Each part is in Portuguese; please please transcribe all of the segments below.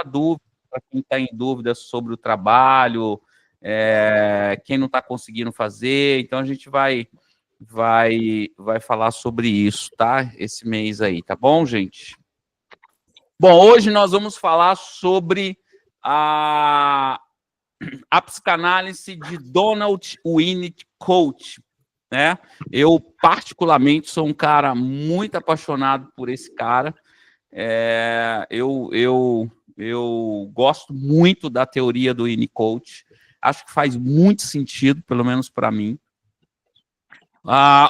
dúvida, para quem está em dúvida sobre o trabalho, quem não está conseguindo fazer. Então, a gente vai falar sobre isso, tá? Esse mês aí, tá bom, gente? Bom, hoje nós vamos falar sobre a psicanálise de Donald Winnicott, né? Eu, particularmente, sou um cara muito apaixonado por esse cara. Eu gosto muito da teoria do Winnicott. Acho que faz muito sentido, pelo menos para mim.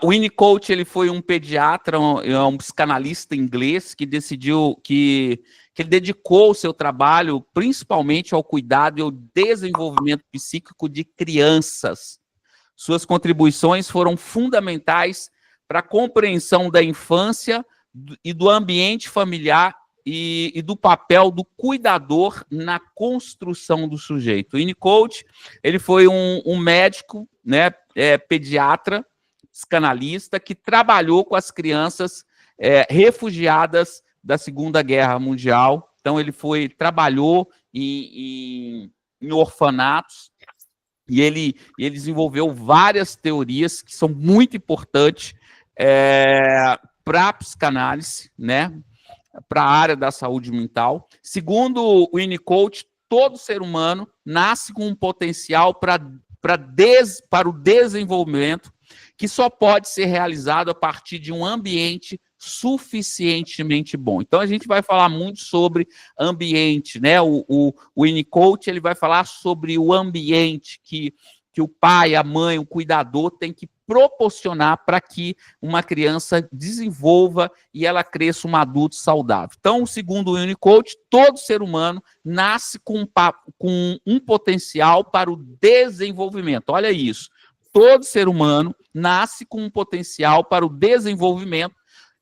O Winnicott, ele foi um pediatra, um psicanalista inglês que decidiu que ele dedicou o seu trabalho principalmente ao cuidado e ao desenvolvimento psíquico de crianças. Suas contribuições foram fundamentais para a compreensão da infância e do ambiente familiar e do papel do cuidador na construção do sujeito. O Winnicott, ele foi um médico, né, pediatra, psicanalista, que trabalhou com as crianças refugiadas da Segunda Guerra Mundial. Então, ele trabalhou em orfanatos e ele desenvolveu várias teorias que são muito importantes para a psicanálise, né? Para a área da saúde mental. Segundo o Winnicott, todo ser humano nasce com um potencial para o desenvolvimento que só pode ser realizado a partir de um ambiente suficientemente bom. Então, a gente vai falar muito sobre ambiente, né? O Winnicott, ele vai falar sobre o ambiente que o pai, a mãe, o cuidador tem que proporcionar para que uma criança desenvolva e ela cresça um adulto saudável. Então, segundo o Winnicott, todo ser humano nasce com um potencial para o desenvolvimento. Olha isso. Todo ser humano nasce com um potencial para o desenvolvimento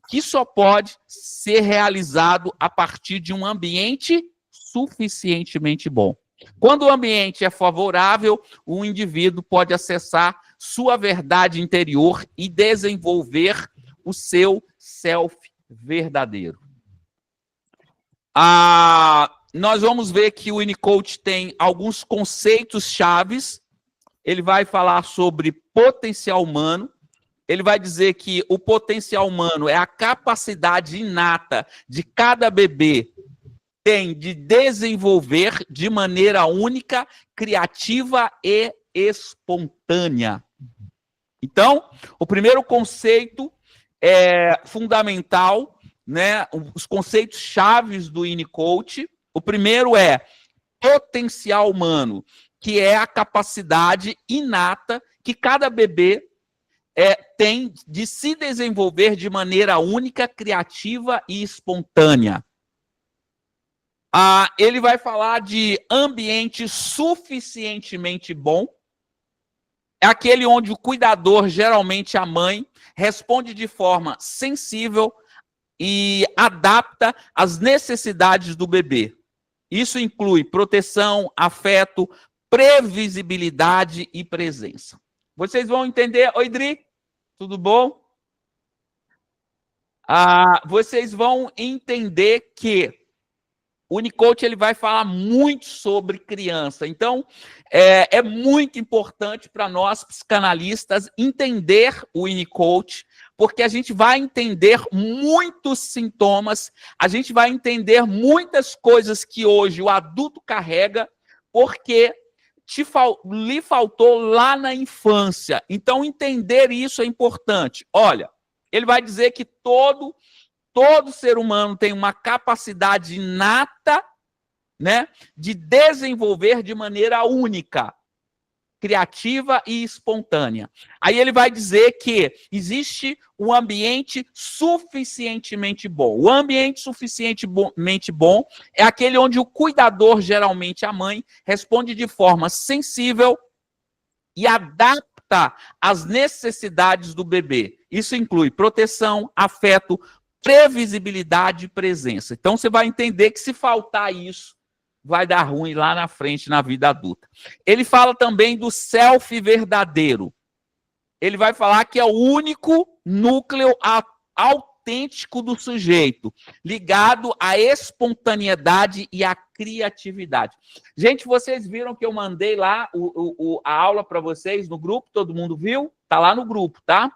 que só pode ser realizado a partir de um ambiente suficientemente bom. Quando o ambiente é favorável, o indivíduo pode acessar sua verdade interior e desenvolver o seu self verdadeiro. Nós vamos ver que o Winnicott tem alguns conceitos chaves. Ele vai falar sobre potencial humano. Ele vai dizer que o potencial humano é a capacidade inata de cada bebê tem de desenvolver de maneira única, criativa e espontânea. Então, o primeiro conceito fundamental, né, os conceitos chaves do Winnicott. O primeiro é potencial humano, que é a capacidade inata que cada bebê tem de se desenvolver de maneira única, criativa e espontânea. Ele vai falar de ambiente suficientemente bom. É aquele onde o cuidador, geralmente a mãe, responde de forma sensível e adapta às necessidades do bebê. Isso inclui proteção, afeto, previsibilidade e presença. Vocês vão entender? Oi, Dri, tudo bom? Vocês vão entender que o Winnicott, ele vai falar muito sobre criança. Então, é muito importante para nós, psicanalistas, entender o Winnicott, porque a gente vai entender muitos sintomas, a gente vai entender muitas coisas que hoje o adulto carrega, porque lhe faltou lá na infância. Então, entender isso é importante. Olha, ele vai dizer que todo ser humano tem uma capacidade inata, né, de desenvolver de maneira única, criativa e espontânea. Aí ele vai dizer que existe um ambiente suficientemente bom. O ambiente suficientemente bom é aquele onde o cuidador, geralmente a mãe, responde de forma sensível e adapta às necessidades do bebê. Isso inclui proteção, afeto, previsibilidade e presença. Então, você vai entender que se faltar isso, vai dar ruim lá na frente, na vida adulta. Ele fala também do self verdadeiro. Ele vai falar que é o único núcleo autêntico do sujeito, ligado à espontaneidade e à criatividade. Gente, vocês viram que eu mandei lá a aula para vocês no grupo? Todo mundo viu? Tá lá no grupo, tá?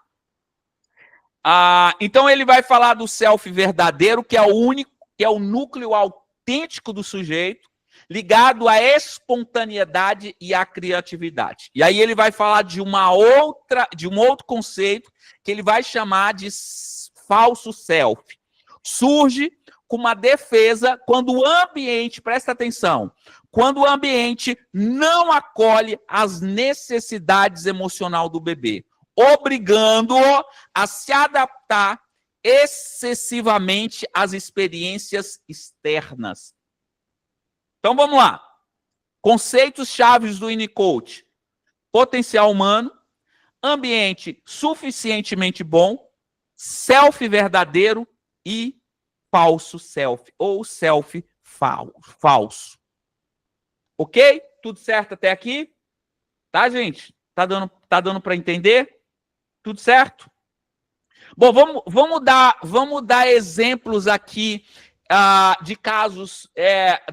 Então ele vai falar do self verdadeiro, que é o único, que é o núcleo autêntico do sujeito, ligado à espontaneidade e à criatividade. E aí ele vai falar de um outro conceito que ele vai chamar de falso self. Surge com uma defesa quando o ambiente, presta atenção, quando o ambiente não acolhe as necessidades emocionais do bebê, obrigando-o a se adaptar excessivamente às experiências externas. Então, vamos lá. Conceitos chaves do Winnicott. Potencial humano, ambiente suficientemente bom, self verdadeiro e falso self, ou self falso. Ok? Tudo certo até aqui? Tá, gente? Tá dando para entender? Tudo certo? Bom, vamos dar exemplos aqui de casos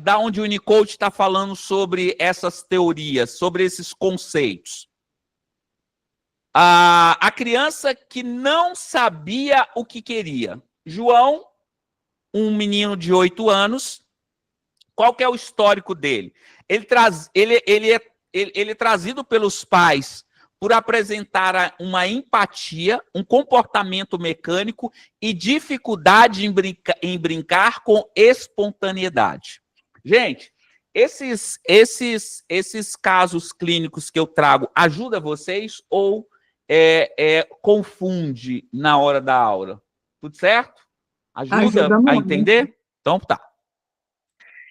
da onde o Winnicott está falando sobre essas teorias, sobre esses conceitos. A criança que não sabia o que queria. João, um menino de 8 anos, qual que é o histórico dele? Ele é trazido pelos pais por apresentar uma empatia, um comportamento mecânico e dificuldade em brincar com espontaneidade. Gente, esses casos clínicos que eu trago ajudam vocês ou confunde na hora da aula? Tudo certo? Ajuda a entender? Então tá.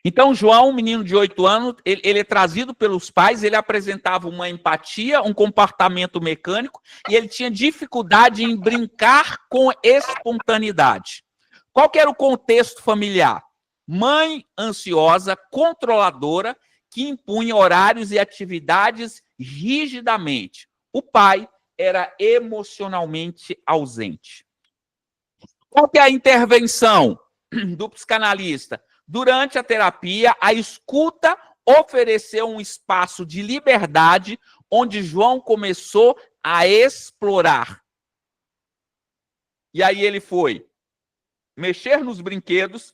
Então, João, um menino de 8 anos, ele é trazido pelos pais, ele apresentava uma empatia, um comportamento mecânico, e ele tinha dificuldade em brincar com espontaneidade. Qual que era o contexto familiar? Mãe ansiosa, controladora, que impunha horários e atividades rigidamente. O pai era emocionalmente ausente. Qual que é a intervenção do psicanalista? Durante a terapia, a escuta ofereceu um espaço de liberdade onde João começou a explorar. E aí ele foi mexer nos brinquedos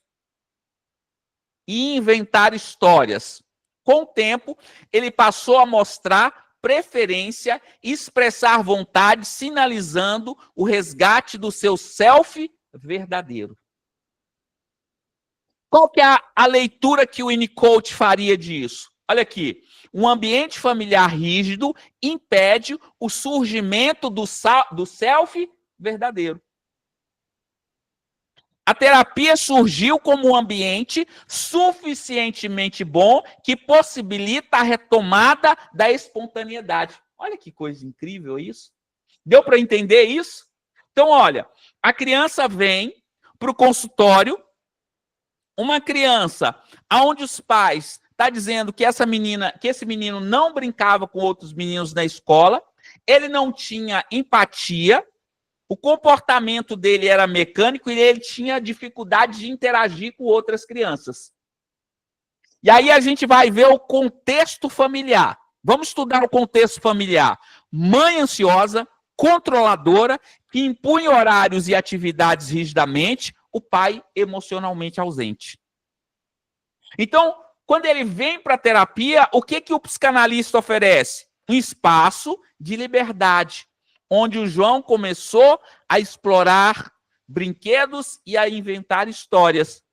e inventar histórias. Com o tempo, ele passou a mostrar preferência e expressar vontade, sinalizando o resgate do seu self verdadeiro. Qual que é a leitura que o Winnicott faria disso? Olha aqui, um ambiente familiar rígido impede o surgimento do self verdadeiro. A terapia surgiu como um ambiente suficientemente bom que possibilita a retomada da espontaneidade. Olha que coisa incrível isso. Deu para entender isso? Então, olha, a criança vem para o consultório, uma criança onde os pais estão dizendo que esse menino não brincava com outros meninos na escola, ele não tinha empatia, o comportamento dele era mecânico e ele tinha dificuldade de interagir com outras crianças. E aí a gente vai ver o contexto familiar. Vamos estudar o contexto familiar. Mãe ansiosa, controladora, que impunha horários e atividades rigidamente, o pai emocionalmente ausente. Então, quando ele vem para a terapia, o que o psicanalista oferece? Um espaço de liberdade, onde o João começou a explorar brinquedos e a inventar histórias.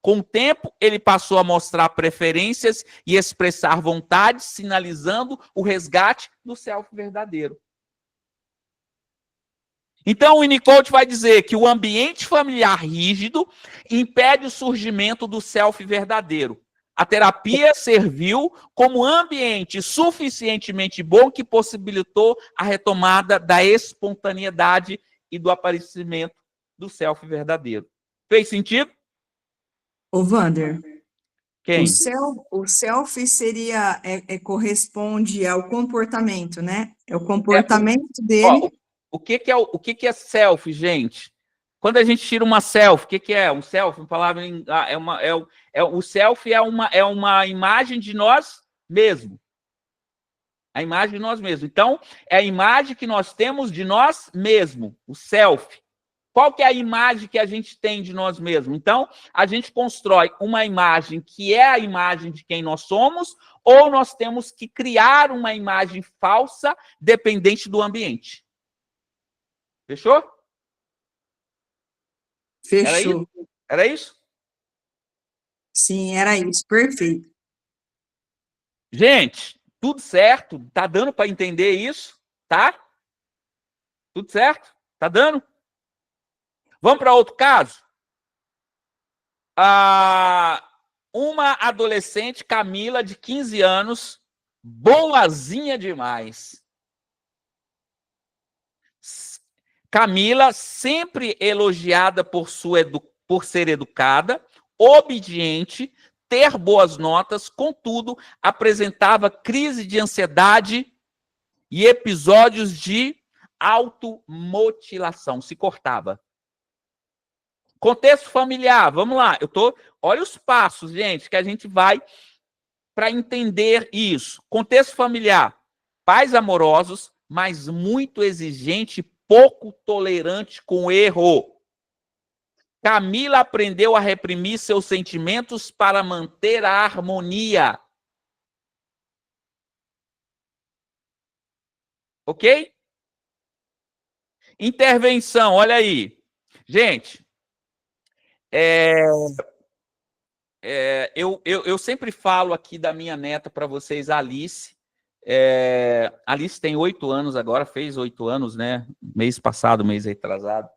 Com o tempo, ele passou a mostrar preferências e expressar vontades, sinalizando o resgate do self verdadeiro. Então, o Winnicott vai dizer que o ambiente familiar rígido impede o surgimento do self verdadeiro. A terapia serviu como ambiente suficientemente bom que possibilitou a retomada da espontaneidade e do aparecimento do self verdadeiro. Fez sentido? Ô, Wander, Quem? o self seria, corresponde ao comportamento, né? É o comportamento dele. Ó, o que é self, gente? Quando a gente tira uma selfie, o que, que é? Um selfie, uma palavra o selfie é uma imagem de nós mesmos. A imagem de nós mesmos. Então, é a imagem que nós temos de nós mesmos, o selfie. Qual que é a imagem que a gente tem de nós mesmos? Então, a gente constrói uma imagem que é a imagem de quem nós somos, ou nós temos que criar uma imagem falsa dependente do ambiente. Fechou? Fechou. Era isso? Sim, era isso. Perfeito. Gente, tudo certo? Tá dando para entender isso? Tá? Tudo certo? Tá dando? Vamos para outro caso? Uma adolescente, Camila, de 15 anos, boazinha demais. Camila, sempre elogiada por ser educada, obediente, ter boas notas, contudo, apresentava crise de ansiedade e episódios de automutilação, se cortava. Contexto familiar, vamos lá. Olha os passos, gente, que a gente vai para entender isso. Contexto familiar: pais amorosos, mas muito exigente e pouco tolerante com o erro. Camila aprendeu a reprimir seus sentimentos para manter a harmonia. Ok? Intervenção, olha aí. Gente, eu sempre falo aqui da minha neta para vocês, Alice. Alice tem 8 anos agora, fez 8 anos, né? Mês passado, mês retrasado.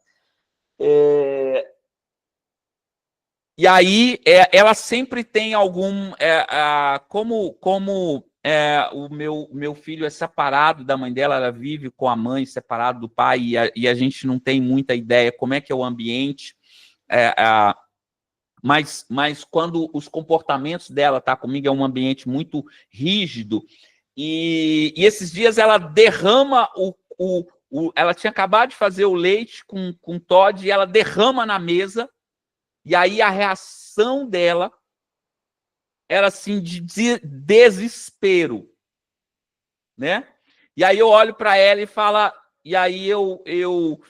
E aí, ela sempre tem algum... como o meu filho é separado da mãe dela, ela vive com a mãe, separado do pai, e a gente não tem muita ideia como é que é o ambiente, mas quando os comportamentos dela tá comigo, é um ambiente muito rígido, e esses dias ela derrama ela tinha acabado de fazer o leite com Todd, e ela derrama na mesa, e aí a reação dela era assim de desespero, né? E aí eu olho para ela e falo, e aí eu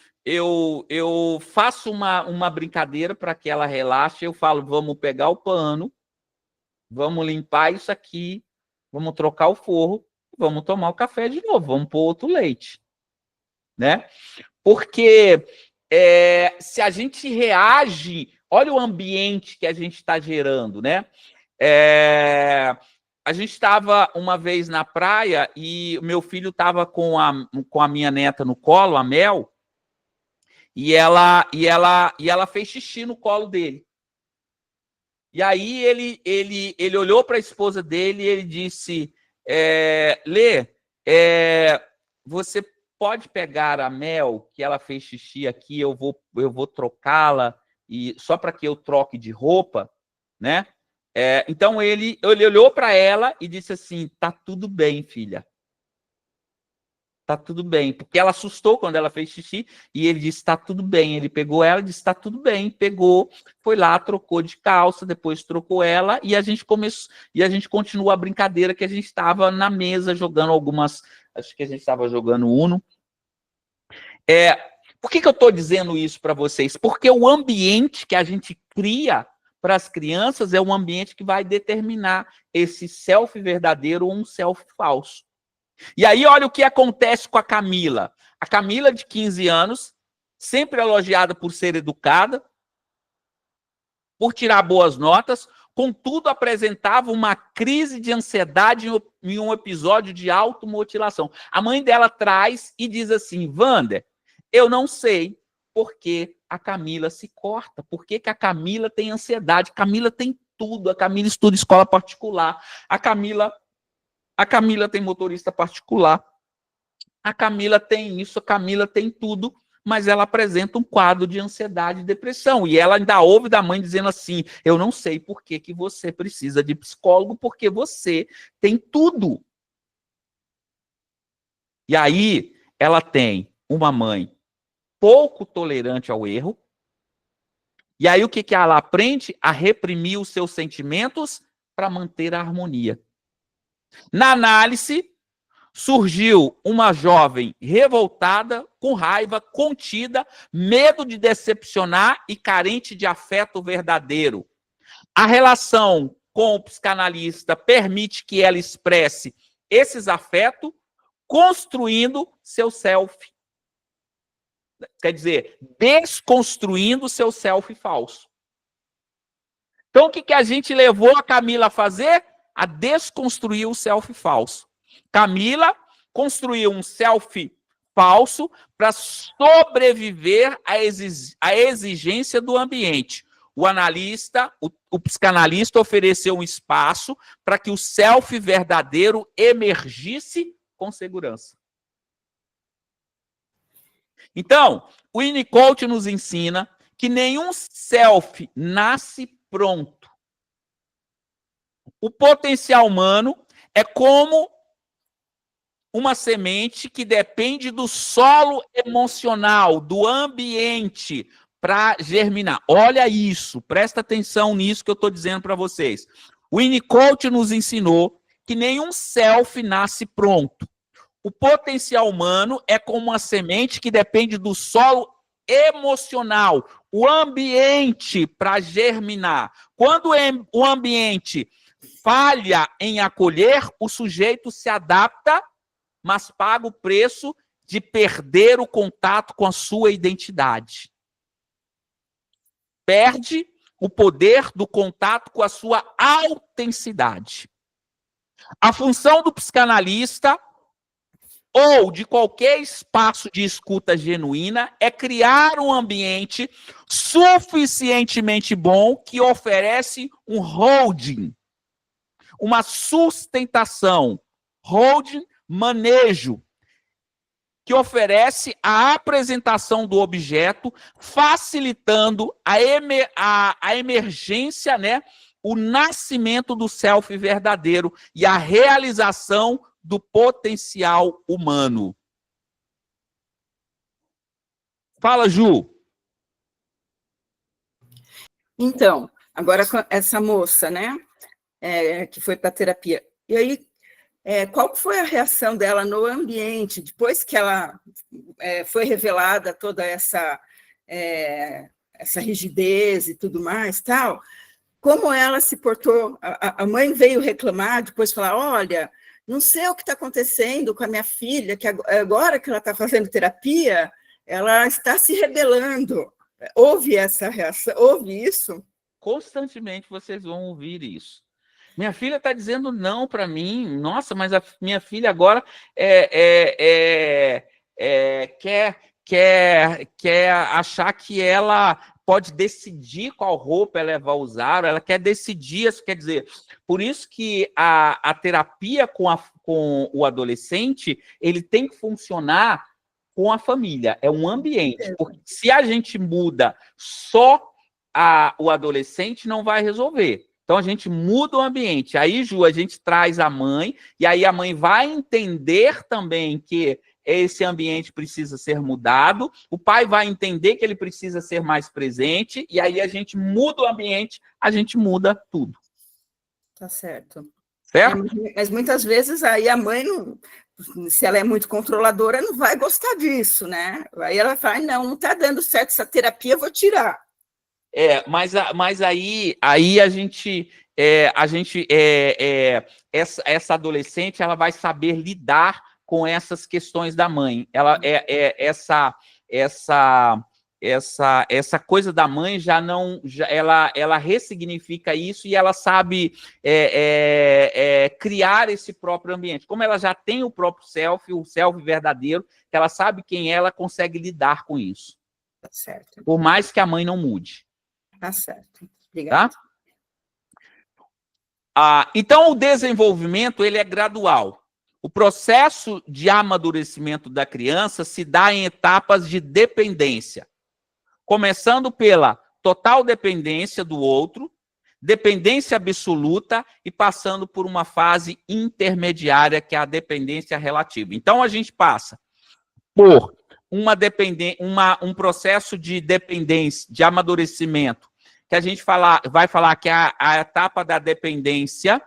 faço uma brincadeira para que ela relaxe. Eu falo, vamos pegar o pano, vamos limpar isso aqui, vamos trocar o forro, vamos tomar o café de novo, vamos pôr outro leite, né? Porque se a gente reage, olha o ambiente que a gente está gerando, né? A gente estava uma vez na praia e o meu filho estava com a minha neta no colo, a Mel, e ela fez xixi no colo dele. E aí ele olhou para a esposa dele e ele disse, Lê, você pode pegar a Mel, que ela fez xixi aqui, eu vou trocá-la, e só para que eu troque de roupa, né? Então ele olhou para ela e disse assim, tá tudo bem, filha. Tá tudo bem, porque ela assustou quando ela fez xixi, e ele disse, tá tudo bem. Ele pegou ela e disse, tá tudo bem, pegou, foi lá, trocou de calça, depois trocou ela, e a gente continuou a brincadeira que a gente estava na mesa jogando acho que a gente estava jogando Uno. Por que eu estou dizendo isso para vocês? Porque o ambiente que a gente cria para as crianças é um ambiente que vai determinar esse self verdadeiro ou um self falso. E aí, olha o que acontece com a Camila. A Camila, de 15 anos, sempre elogiada por ser educada, por tirar boas notas, contudo, apresentava uma crise de ansiedade em um episódio de automutilação. A mãe dela traz e diz assim, Wander, eu não sei por que a Camila se corta, por que a Camila tem ansiedade. Camila tem tudo, a Camila estuda escola particular, a Camila tem motorista particular, a Camila tem isso, a Camila tem tudo, mas ela apresenta um quadro de ansiedade e depressão. E ela ainda ouve da mãe dizendo assim, eu não sei por que você precisa de psicólogo, porque você tem tudo. E aí ela tem uma mãe pouco tolerante ao erro, E aí o que ela aprende? A reprimir os seus sentimentos para manter a harmonia. Na análise, surgiu uma jovem revoltada, com raiva, contida, medo de decepcionar e carente de afeto verdadeiro. A relação com o psicanalista permite que ela expresse esses afetos, construindo seu self. Quer dizer, desconstruindo seu self falso. Então, o que a gente levou a Camila a fazer? A desconstruir o self falso. Camila construiu um self falso para sobreviver à exigência do ambiente. O analista, o psicanalista ofereceu um espaço para que o self verdadeiro emergisse com segurança. Então, o Winnicott nos ensina que nenhum self nasce pronto. O potencial humano é como uma semente que depende do solo emocional, do ambiente, para germinar. Olha isso, presta atenção nisso que eu estou dizendo para vocês. O Winnicott nos ensinou que nenhum self nasce pronto. O potencial humano é como uma semente que depende do solo emocional, o ambiente para germinar. Quando o ambiente falha em acolher, o sujeito se adapta, mas paga o preço de perder o contato com a sua identidade. Perde o poder do contato com a sua autenticidade. A função do psicanalista ou de qualquer espaço de escuta genuína é criar um ambiente suficientemente bom que oferece um holding, uma sustentação, holding, manejo, que oferece a apresentação do objeto, facilitando a emergência, né, o nascimento do self verdadeiro e a realização do potencial humano. Fala, Ju. Então, agora com essa moça, né, que foi para a terapia, e aí, qual foi a reação dela no ambiente, depois que ela foi revelada toda essa rigidez e tudo mais, tal, como ela se portou? A mãe veio reclamar, depois falar, olha, não sei o que está acontecendo com a minha filha, que agora que ela está fazendo terapia, ela está se rebelando. Houve essa reação? Houve isso? Constantemente vocês vão ouvir isso. Minha filha está dizendo não para mim. Nossa, mas a minha filha agora quer achar que ela pode decidir qual roupa ela vai usar, ela quer decidir, isso quer dizer, por isso que a terapia com o adolescente, ele tem que funcionar com a família, é um ambiente, porque se a gente muda só o adolescente, não vai resolver. Então, a gente muda o ambiente. Aí, Ju, a gente traz a mãe, e aí a mãe vai entender também que esse ambiente precisa ser mudado, o pai vai entender que ele precisa ser mais presente, e aí a gente muda o ambiente, a gente muda tudo. Tá certo. Certo? Mas muitas vezes aí a mãe, se ela é muito controladora, não vai gostar disso, né? Aí ela fala, não está dando certo essa terapia, eu vou tirar. Mas aí a gente essa adolescente, ela vai saber lidar com essas questões da mãe. Ela essa coisa da mãe ela ressignifica isso e ela sabe criar esse próprio ambiente. Como ela já tem o próprio self, o self verdadeiro, ela sabe quem ela consegue lidar com isso. Tá certo. Por mais que a mãe não mude. Tá certo. Obrigada. Tá? Então, o desenvolvimento ele é gradual. O processo de amadurecimento da criança se dá em etapas de dependência, começando pela total dependência do outro, dependência absoluta e passando por uma fase intermediária, que é a dependência relativa. Então, a gente passa por um processo de dependência, de amadurecimento, que a gente vai falar que é a etapa da dependência,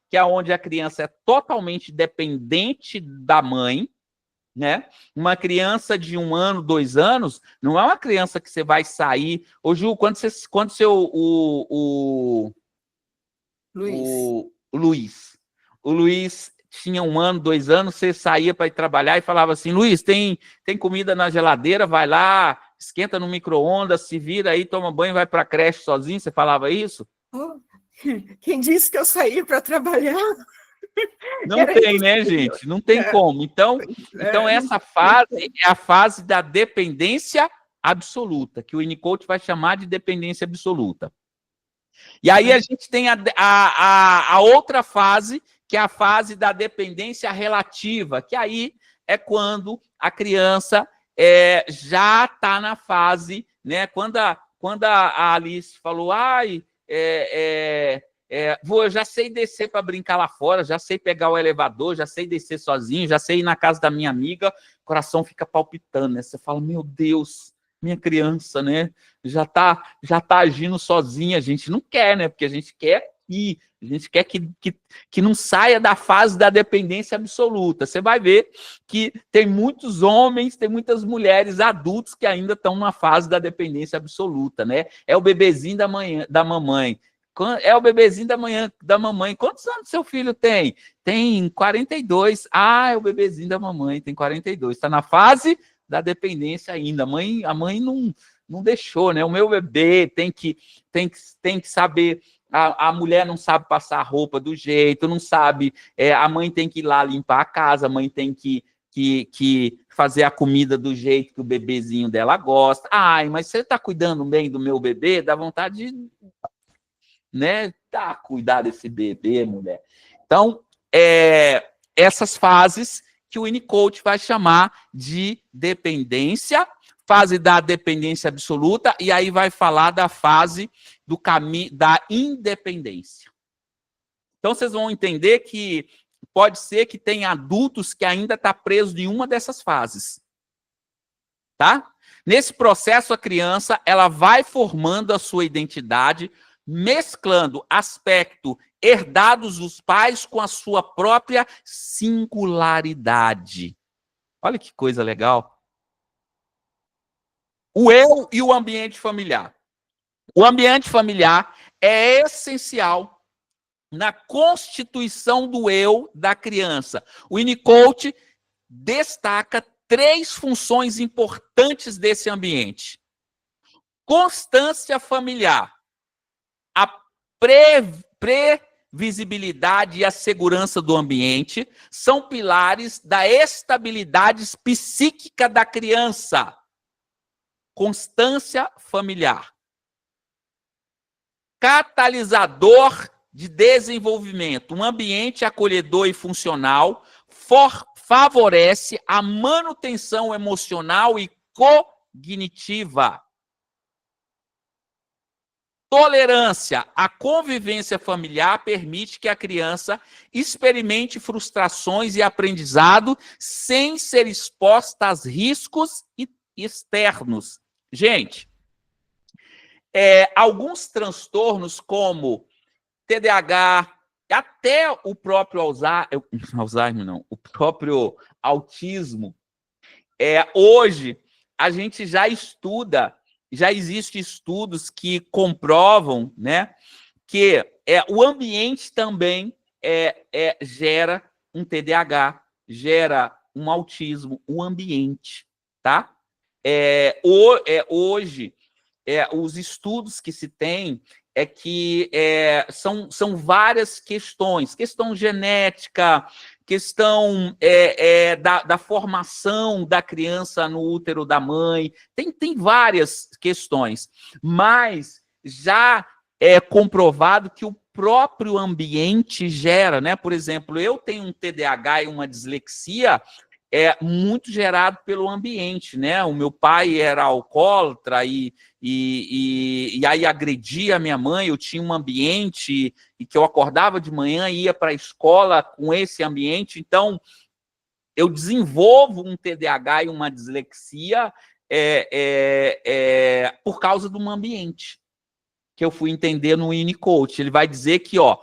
que é onde a criança é totalmente dependente da mãe, né? Uma criança de 1 ano, 2 anos, não é uma criança que você vai sair. Ô, Ju, quando o Luiz tinha 1 ano, 2 anos, você saía para ir trabalhar e falava assim: Luiz, tem comida na geladeira, vai lá, esquenta no micro-ondas, se vira aí, toma banho, vai para a creche sozinho. Você falava isso? Oh, quem disse que eu saí para trabalhar? Não tem, né, gente? Não tem como. Então essa fase é a fase da dependência absoluta, que o Winnicott vai chamar de dependência absoluta. E aí a gente tem a outra fase, que é a fase da dependência relativa, que aí é quando a criança já está na fase, né? Quando a Alice falou, eu já sei descer para brincar lá fora, já sei pegar o elevador, já sei descer sozinho, já sei ir na casa da minha amiga, o coração fica palpitando, né? Você fala, meu Deus, minha criança, né? Já tá agindo sozinha, a gente não quer, né? Porque a gente quer que não saia da fase da dependência absoluta. Você vai ver que tem muitos homens, tem muitas mulheres adultos que ainda estão na fase da dependência absoluta, né? É o bebezinho da mamãe. É o bebezinho da mamãe. Quantos anos seu filho tem? Tem 42. É o bebezinho da mamãe, tem 42. Está na fase da dependência ainda. A mãe não deixou, né? O meu bebê tem que saber. A mulher não sabe passar a roupa do jeito, não sabe. A mãe tem que ir lá limpar a casa, a mãe tem que fazer a comida do jeito que o bebezinho dela gosta. Mas você está cuidando bem do meu bebê? Dá vontade de, né? Cuidar desse bebê, mulher. Então, essas fases que o Winnicott vai chamar de dependência, fase da dependência absoluta, e aí vai falar da fase do caminho da independência. Então, vocês vão entender que pode ser que tenha adultos que ainda estão presos em uma dessas fases. Tá? Nesse processo, a criança ela vai formando a sua identidade, mesclando aspecto herdados dos pais com a sua própria singularidade. Olha que coisa legal. O eu e o ambiente familiar. O ambiente familiar é essencial na constituição do eu da criança. O Winnicott destaca 3 funções importantes desse ambiente. Constância familiar. A previsibilidade e a segurança do ambiente são pilares da estabilidade psíquica da criança. Constância familiar. Catalisador de desenvolvimento. Um ambiente acolhedor e funcional favorece a manutenção emocional e cognitiva. Tolerância. A convivência familiar permite que a criança experimente frustrações e aprendizado sem ser exposta a riscos externos. Gente, alguns transtornos como TDAH, até o próprio Alzheimer, não, o próprio autismo, hoje a gente já estuda, já existem estudos que comprovam, né, que o ambiente também gera um TDAH, gera um autismo, o ambiente, tá? Hoje, os estudos que se tem que são várias questões, questão genética, questão da formação da criança no útero da mãe, tem várias questões, mas já é comprovado que o próprio ambiente gera, né? Por exemplo, eu tenho um TDAH e uma dislexia muito gerado pelo ambiente, né? O meu pai era alcoólatra e aí agredia a minha mãe. Eu tinha um ambiente e que eu acordava de manhã e ia para a escola com esse ambiente. Então, eu desenvolvo um TDAH e uma dislexia por causa do meu ambiente, que eu fui entender no Winnicott. Ele vai dizer que ó,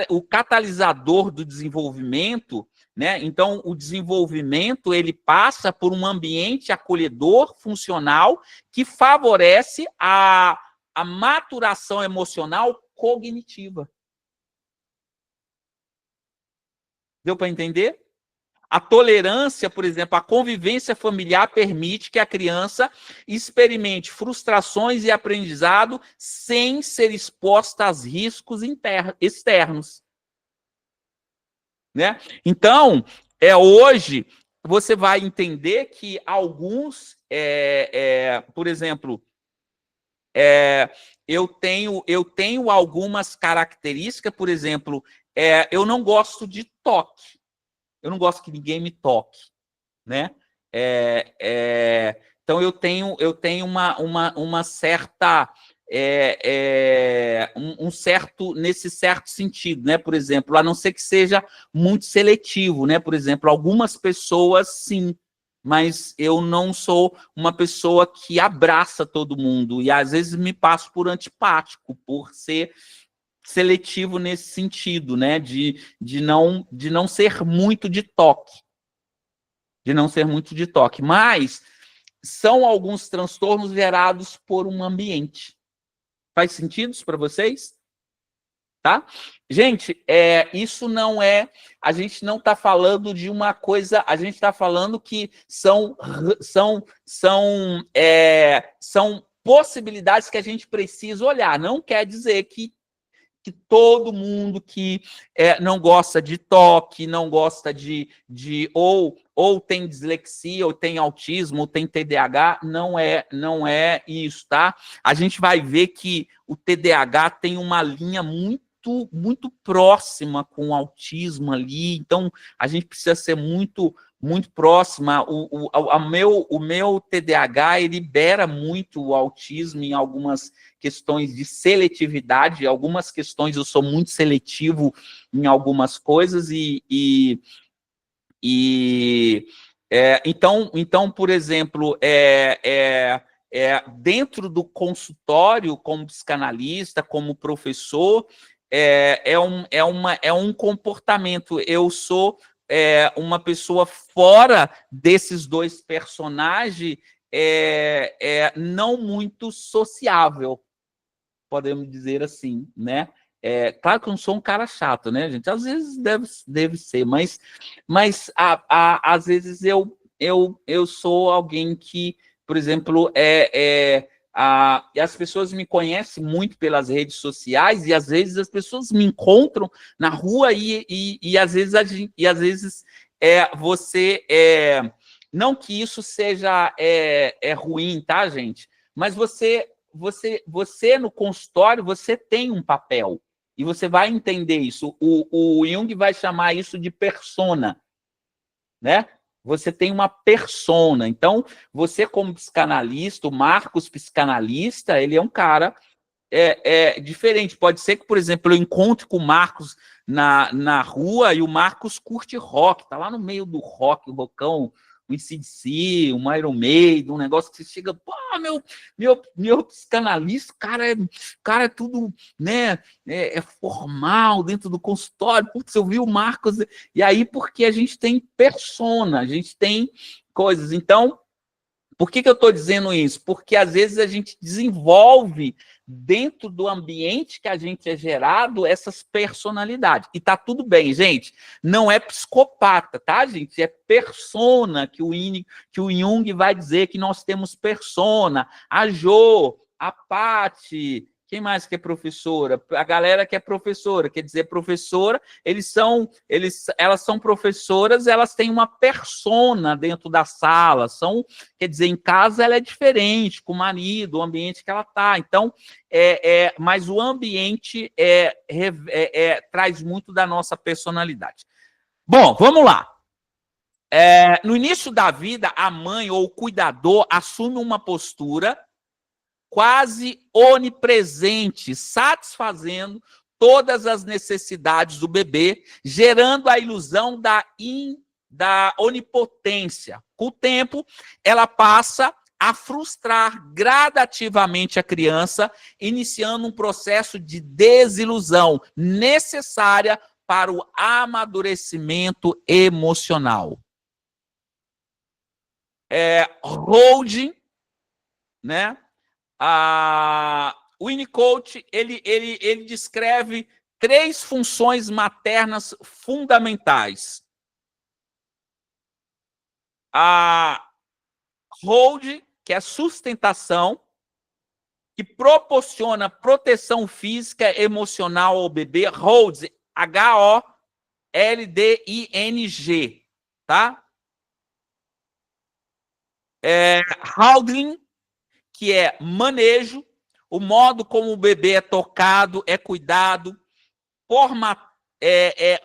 o catalisador do desenvolvimento, né? Então, o desenvolvimento ele passa por um ambiente acolhedor, funcional, que favorece a maturação emocional cognitiva. Deu para entender? A tolerância, por exemplo, a convivência familiar permite que a criança experimente frustrações e aprendizado sem ser exposta a riscos externos. Né? Então, hoje, você vai entender que alguns, por exemplo, eu tenho algumas características, por exemplo, eu não gosto de toque. Eu não gosto que ninguém me toque, né? Então eu tenho uma certa nesse certo sentido, né? Por exemplo, a não ser que seja muito seletivo, né? Por exemplo, algumas pessoas sim, mas eu não sou uma pessoa que abraça todo mundo e às vezes me passo por antipático, por ser seletivo nesse sentido, né? De não ser muito de toque. De não ser muito de toque. Mas são alguns transtornos gerados por um ambiente. Faz sentido isso para vocês? Tá? Gente, isso não é... A gente não está falando de uma coisa... A gente está falando que são possibilidades que a gente precisa olhar. Não quer dizer que todo mundo que não gosta de toque, não gosta ou tem dislexia, ou tem autismo, ou tem TDAH, não é isso, tá? A gente vai ver que o TDAH tem uma linha muito próxima com o autismo ali, então a gente precisa ser muito próxima. O meu TDAH ele libera muito o autismo em algumas questões de seletividade, algumas questões eu sou muito seletivo em algumas coisas então, por exemplo, dentro do consultório, como psicanalista, como professor, é um comportamento. Eu sou uma pessoa fora desses dois personagens, não muito sociável, podemos dizer assim, né? Claro que eu não sou um cara chato, né, gente? Às vezes deve ser, mas às vezes eu sou alguém que, por exemplo, as pessoas me conhecem muito pelas redes sociais e às vezes as pessoas me encontram na rua e às vezes você não que isso seja ruim, tá, gente? Mas você no consultório, você tem um papel e você vai entender isso. O Jung vai chamar isso de persona, né? Você tem uma persona. Então, você como psicanalista, o Marcos psicanalista, ele é um cara diferente. Pode ser que, por exemplo, eu encontre com o Marcos na rua e o Marcos curte rock, tá lá no meio do rock, o rockão, um AC/DC, um Iron Maiden, um negócio que você chega, pô, meu psicanalista, cara é tudo, né, formal dentro do consultório, putz, eu vi o Marcos, e aí porque a gente tem persona, a gente tem coisas. Então, por que eu estou dizendo isso? Porque às vezes a gente desenvolve dentro do ambiente que a gente é gerado essas personalidades. E tá tudo bem, gente. Não é psicopata, tá, gente? É persona que o Jung vai dizer que nós temos persona. A Jo, a Paty, quem mais que é professora? A galera que é professora, quer dizer, professora, elas são professoras, elas têm uma persona dentro da sala, quer dizer, em casa ela é diferente, com o marido, o ambiente que ela está. Então, mas o ambiente traz muito da nossa personalidade. Bom, vamos lá. No início da vida, a mãe ou o cuidador assume uma postura quase onipresente, satisfazendo todas as necessidades do bebê, gerando a ilusão da onipotência. Com o tempo, ela passa a frustrar gradativamente a criança, iniciando um processo de desilusão necessária para o amadurecimento emocional. Holding, né? O Winnicott, ele descreve 3 funções maternas fundamentais. A hold, que é a sustentação, que proporciona proteção física e emocional ao bebê. Hold, H-O-L-D-I-N-G, tá? Holding, que é manejo, o modo como o bebê é tocado, é cuidado,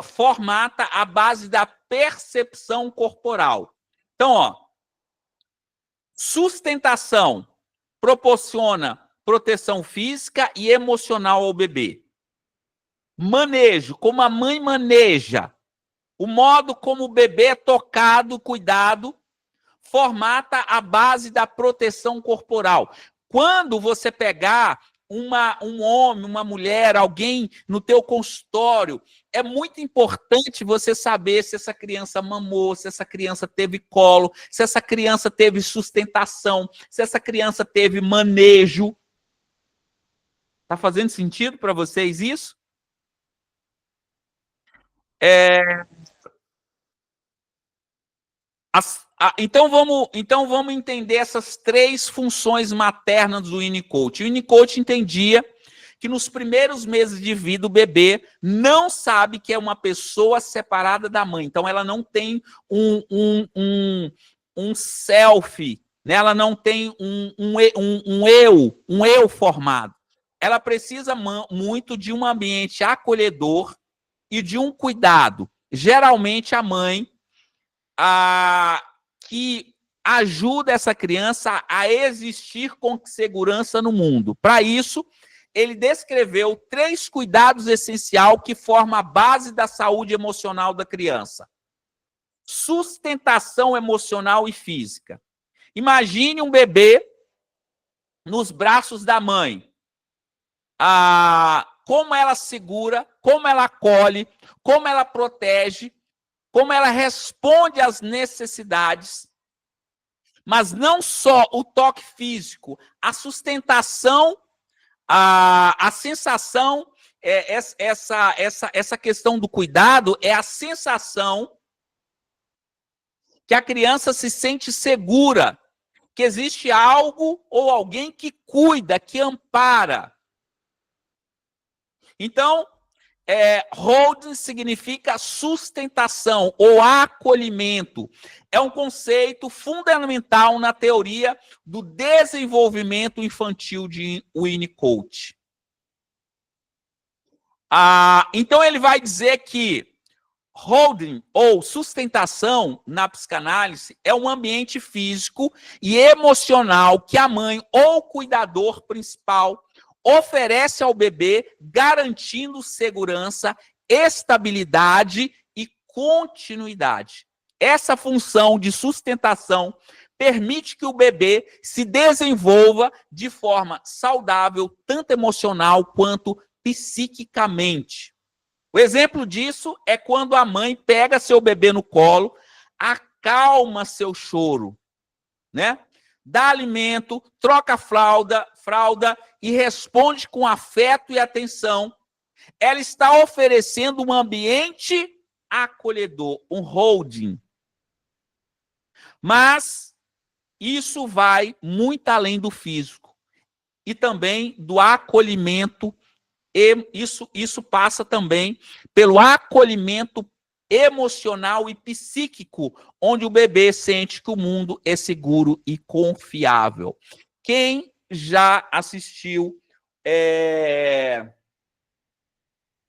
formata a base da percepção corporal. Então, ó, sustentação proporciona proteção física e emocional ao bebê. Manejo, como a mãe maneja, o modo como o bebê é tocado, cuidado, formata a base da proteção corporal. Quando você pegar um homem, uma mulher, alguém no teu consultório, é muito importante você saber se essa criança mamou, se essa criança teve colo, se essa criança teve sustentação, se essa criança teve manejo. Tá fazendo sentido para vocês isso? Então vamos entender essas 3 funções maternas do Winnicott. O Winnicott entendia que nos primeiros meses de vida o bebê não sabe que é uma pessoa separada da mãe. Então ela não tem um self, né? Ela não tem um eu formado. Ela precisa muito de um ambiente acolhedor e de um cuidado. Geralmente a mãe que ajuda essa criança a existir com segurança no mundo. Para isso, ele descreveu 3 cuidados essenciais que formam a base da saúde emocional da criança. Sustentação emocional e física. Imagine um bebê nos braços da mãe. Como ela segura, como ela acolhe, como ela protege, como ela responde às necessidades, mas não só o toque físico, a sustentação, a sensação, essa questão do cuidado é a sensação que a criança se sente segura, que existe algo ou alguém que cuida, que ampara. Então, holding significa sustentação ou acolhimento. É um conceito fundamental na teoria do desenvolvimento infantil de Winnicott. Então, ele vai dizer que holding ou sustentação na psicanálise é um ambiente físico e emocional que a mãe ou o cuidador principal oferece ao bebê, garantindo segurança, estabilidade e continuidade. Essa função de sustentação permite que o bebê se desenvolva de forma saudável, tanto emocional quanto psiquicamente. O exemplo disso é quando a mãe pega seu bebê no colo, acalma seu choro, né? Dá alimento, troca fralda e responde com afeto e atenção. Ela está oferecendo um ambiente acolhedor, um holding. Mas isso vai muito além do físico e também do acolhimento. E isso passa também pelo acolhimento emocional e psíquico, onde o bebê sente que o mundo é seguro e confiável. Quem já assistiu?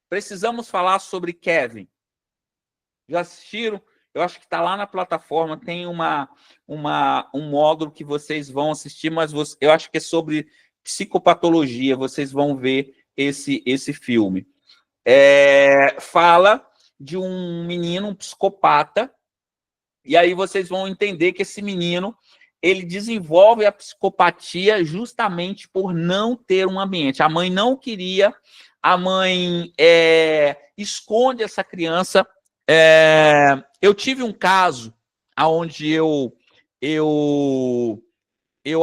Precisamos falar sobre Kevin. Já assistiram? Eu acho que está lá na plataforma, tem um módulo que vocês vão assistir, mas eu acho que é sobre psicopatologia, vocês vão ver esse filme. fala de um menino, um psicopata, e aí vocês vão entender que esse menino, ele desenvolve a psicopatia justamente por não ter um ambiente. A mãe não queria, a mãe esconde essa criança. Eu tive um caso onde eu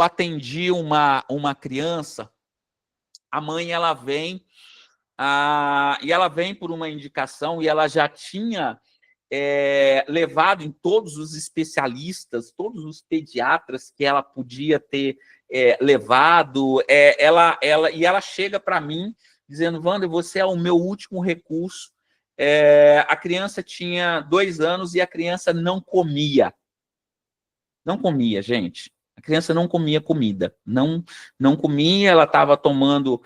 atendi uma criança, a mãe ela vem, e ela vem por uma indicação, e ela já tinha levado em todos os especialistas, todos os pediatras que ela podia ter levado, e ela chega para mim dizendo: Wander, você é o meu último recurso. A criança tinha 2 anos e a criança não comia. Não comia, gente. A criança não comia comida. Não comia, ela estava tomando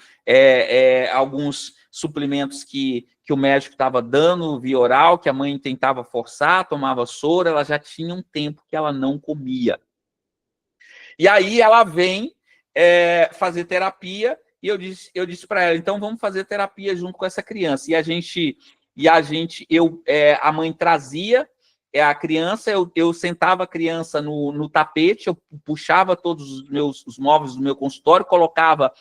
alguns suplementos que o médico estava dando via oral, que a mãe tentava forçar, tomava soro, ela já tinha um tempo que ela não comia. E aí ela vem fazer terapia, e eu disse para ela: então vamos fazer terapia junto com essa criança. A mãe trazia a criança, eu sentava a criança no tapete, eu puxava todos os móveis do meu consultório, colocava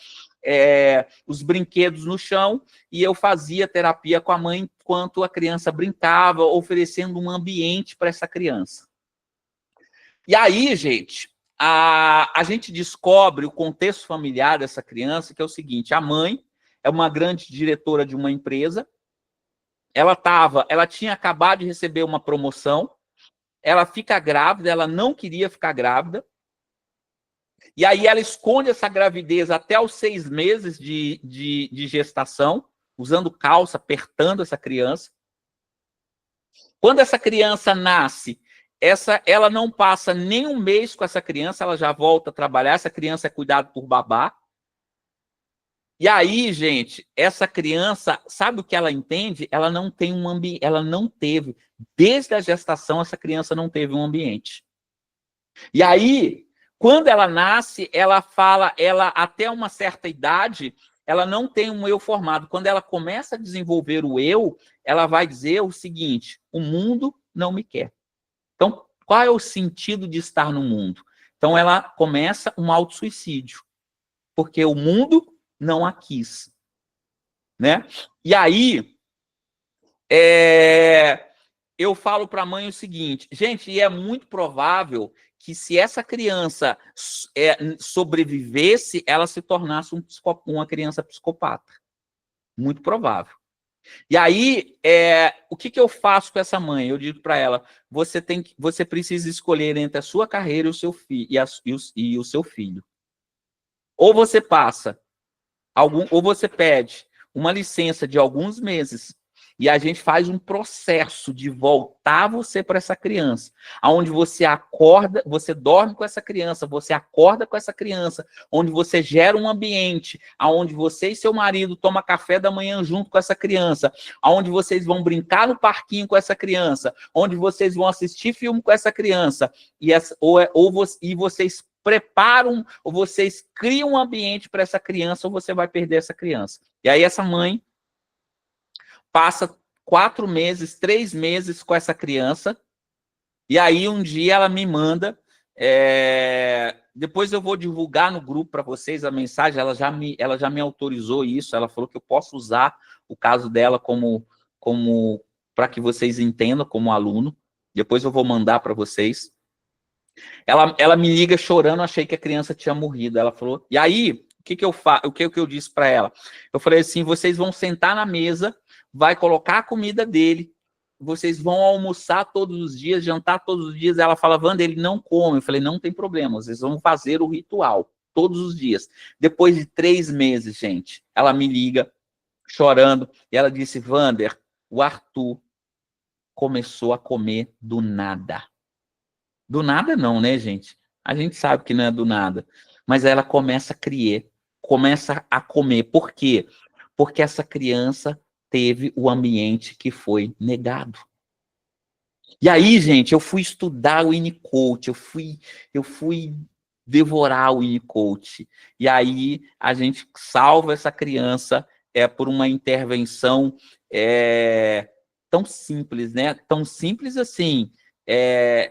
os brinquedos no chão, e eu fazia terapia com a mãe enquanto a criança brincava, oferecendo um ambiente para essa criança. E aí, gente, a gente descobre o contexto familiar dessa criança, que é o seguinte: a mãe é uma grande diretora de uma empresa, ela tinha acabado de receber uma promoção, ela fica grávida, ela não queria ficar grávida, e aí ela esconde essa gravidez até os 6 meses de gestação, usando calça, apertando essa criança. Quando essa criança nasce, ela não passa nem um mês com essa criança, ela já volta a trabalhar, essa criança é cuidada por babá. E aí, gente, essa criança, sabe o que ela entende? Ela não tem um ambiente, ela não teve, desde a gestação, essa criança não teve um ambiente. E aí, quando ela nasce, ela até uma certa idade, ela não tem um eu formado. Quando ela começa a desenvolver o eu, ela vai dizer o seguinte: o mundo não me quer. Então, qual é o sentido de estar no mundo? Então, ela começa um autossuicídio, porque o mundo não a quis, né? E aí, eu falo para a mãe o seguinte: gente, e é muito provável que se essa criança sobrevivesse, ela se tornasse uma criança psicopata. Muito provável. E aí, o que eu faço com essa mãe? Eu digo para ela: você precisa escolher entre a sua carreira e o seu filho, e o seu filho. Ou você passa ou você pede uma licença de alguns meses e a gente faz um processo de voltar você para essa criança, onde você acorda, você dorme com essa criança, você acorda com essa criança, onde você gera um ambiente, onde você e seu marido tomam café da manhã junto com essa criança, onde vocês vão brincar no parquinho com essa criança, onde vocês vão assistir filme com essa criança, e vocês preparam, ou vocês criam um ambiente para essa criança, ou você vai perder essa criança. E aí essa mãe passa 4 meses, 3 meses com essa criança, e aí um dia ela me manda, depois eu vou divulgar no grupo para vocês a mensagem, ela já me autorizou isso, ela falou que eu posso usar o caso dela como para que vocês entendam como aluno, depois eu vou mandar para vocês. Ela me liga chorando, achei que a criança tinha morrido. Ela falou, e aí, o que eu disse para ela? Eu falei assim: vocês vão sentar na mesa, vai colocar a comida dele, vocês vão almoçar todos os dias, jantar todos os dias. Ela fala: Wander, ele não come. Eu falei: não tem problema, vocês vão fazer o ritual todos os dias. Depois de 3 meses, gente, ela me liga chorando, e ela disse: Wander, o Arthur começou a comer do nada. Do nada não, né, gente? A gente sabe que não é do nada. Mas ela começa a criar, começa a comer. Por quê? Porque essa criança teve o ambiente que foi negado. E aí, gente, eu fui estudar o Winnicott, eu fui devorar o Winnicott. E aí a gente salva essa criança por uma intervenção tão simples, né? Tão simples assim,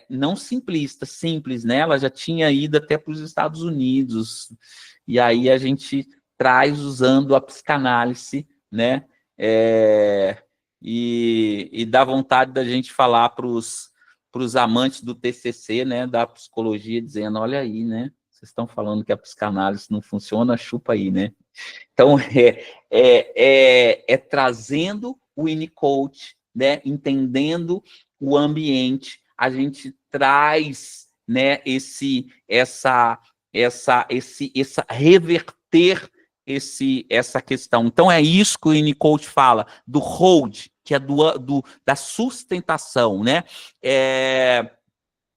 não simplista, simples, né? Ela já tinha ido até para os Estados Unidos, e aí a gente traz usando a psicanálise, né? E dá vontade da gente falar para os amantes do TCC, né? Da psicologia, dizendo, olha aí, né? Vocês estão falando que a psicanálise não funciona, chupa aí, né? Então, trazendo o Winnicott, né, entendendo o ambiente, a gente traz, né, reverter essa questão. Então, é isso que o Winnicott fala, do hold, que é da sustentação, né?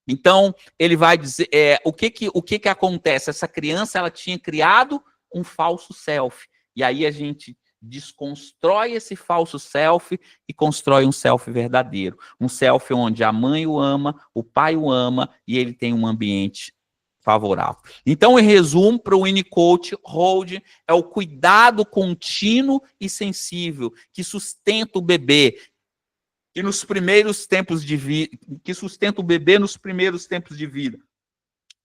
Então, ele vai dizer, o que acontece? Essa criança, ela tinha criado um falso self, e aí a gente desconstrói esse falso self e constrói um self verdadeiro, um self onde a mãe o ama, o pai o ama, e ele tem um ambiente favorável. Então, em resumo, para o Winnicott, hold é o cuidado contínuo e sensível que sustenta o bebê, que nos primeiros tempos de vida, que sustenta o bebê nos primeiros tempos de vida.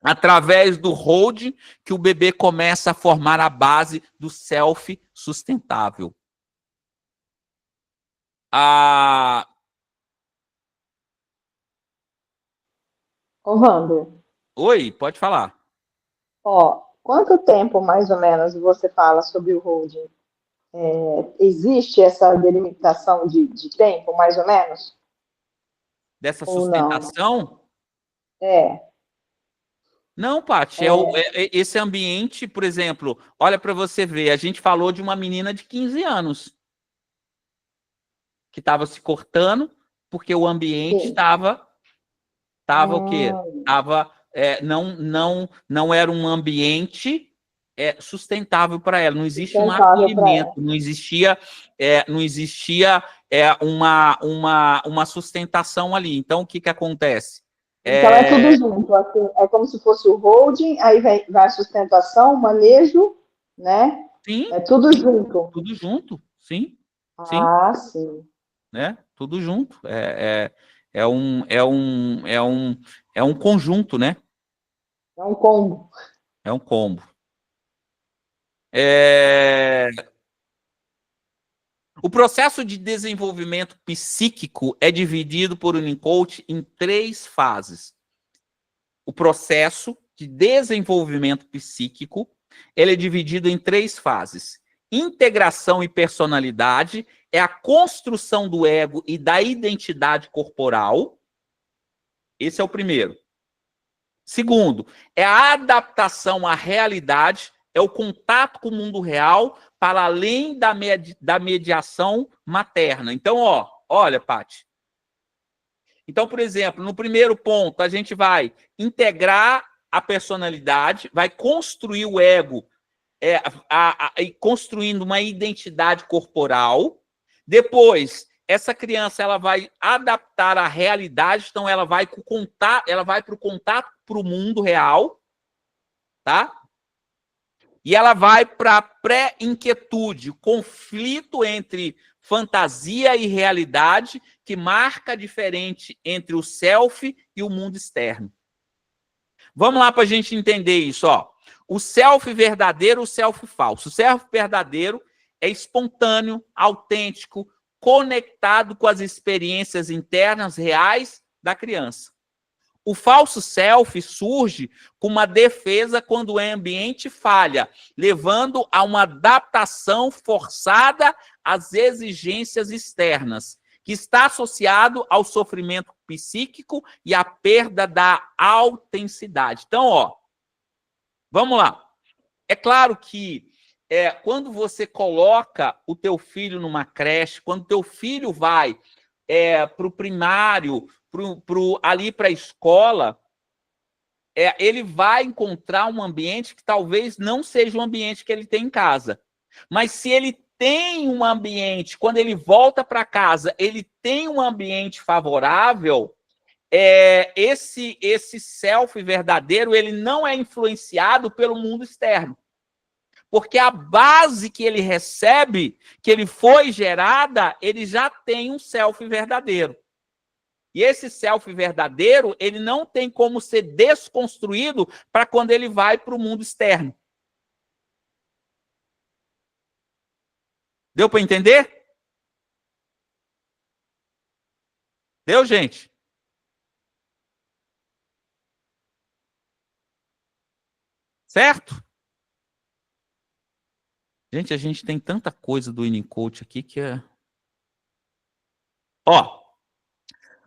Através do hold, que o bebê começa a formar a base do self sustentável. Ô, Wander. Oi, pode falar. Ó, quanto tempo, mais ou menos, você fala sobre o holding? Existe essa delimitação de tempo, mais ou menos? Dessa Ou não? sustentação? É. Não, Paty, esse ambiente, por exemplo, olha para você ver, a gente falou de uma menina de 15 anos que estava se cortando porque o ambiente estava o quê? Não era um ambiente sustentável para ela, não existe um acolhimento, não existia uma sustentação ali. Então, o que acontece? Então, é tudo junto, assim, é como se fosse o holding, aí vai a sustentação, o manejo, né? Sim. É tudo junto. Tudo junto, sim. Ah, sim. Né? Tudo junto. É um conjunto, né? É um combo. É um combo. O processo de desenvolvimento psíquico é dividido por Winnicott em 3 fases. O processo de desenvolvimento psíquico, ele é dividido em 3 fases. Integração e personalidade é a construção do ego e da identidade corporal. Esse é o primeiro. Segundo, é a adaptação à realidade, é o contato com o mundo real para além da mediação materna. Então, olha, Paty. Então, por exemplo, no primeiro ponto, a gente vai integrar a personalidade, vai construir o ego, construindo uma identidade corporal. Depois, essa criança ela vai adaptar a realidade, então ela vai para o contato para o mundo real, tá? E ela vai para a pré-inquietude, conflito entre fantasia e realidade, que marca a diferença entre o self e o mundo externo. Vamos lá para a gente entender isso, ó. O self verdadeiro e o self falso. O self verdadeiro é espontâneo, autêntico, conectado com as experiências internas reais da criança. O falso self surge com uma defesa quando o ambiente falha, levando a uma adaptação forçada às exigências externas, que está associado ao sofrimento psíquico e à perda da autenticidade. Então, vamos lá. É claro que quando você coloca o teu filho numa creche, quando o teu filho vai para o primário, ali para a escola, ele vai encontrar um ambiente que talvez não seja o ambiente que ele tem em casa. Mas se ele tem um ambiente, quando ele volta para casa, ele tem um ambiente favorável, esse self verdadeiro, ele não é influenciado pelo mundo externo. Porque a base que ele recebe, que ele foi gerada, ele já tem um self verdadeiro. E esse self verdadeiro, ele não tem como ser desconstruído para quando ele vai para o mundo externo. Deu para entender? Deu, gente? Certo? Gente, a gente tem tanta coisa do Winnicott aqui que é... Ó,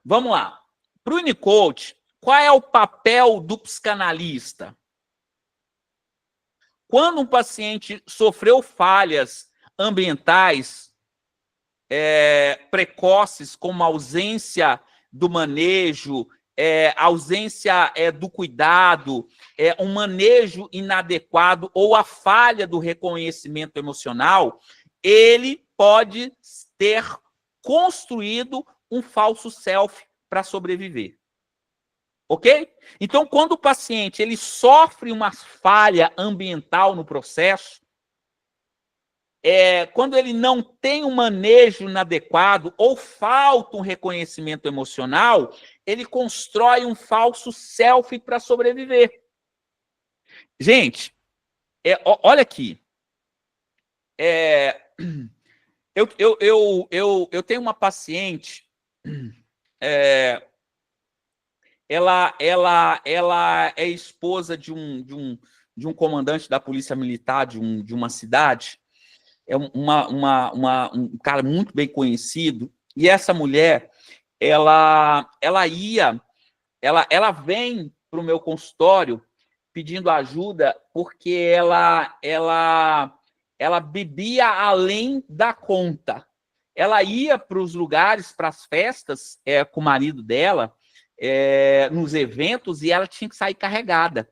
vamos lá. Para o Winnicott, qual é o papel do psicanalista? Quando um paciente sofreu falhas ambientais precoces, como ausência do manejo, ausência do cuidado, um manejo inadequado ou a falha do reconhecimento emocional, ele pode ter construído um falso self para sobreviver. Ok? Então, quando o paciente ele sofre uma falha ambiental no processo, quando ele não tem um manejo inadequado ou falta um reconhecimento emocional, ele constrói um falso self para sobreviver. Gente, olha aqui. Eu tenho uma paciente, ela é esposa de um comandante da polícia militar de uma cidade, é um cara muito bem conhecido, e essa mulher, ela vem para o meu consultório pedindo ajuda porque ela bebia além da conta. Ela ia para os lugares, para as festas, com o marido dela, nos eventos, e ela tinha que sair carregada.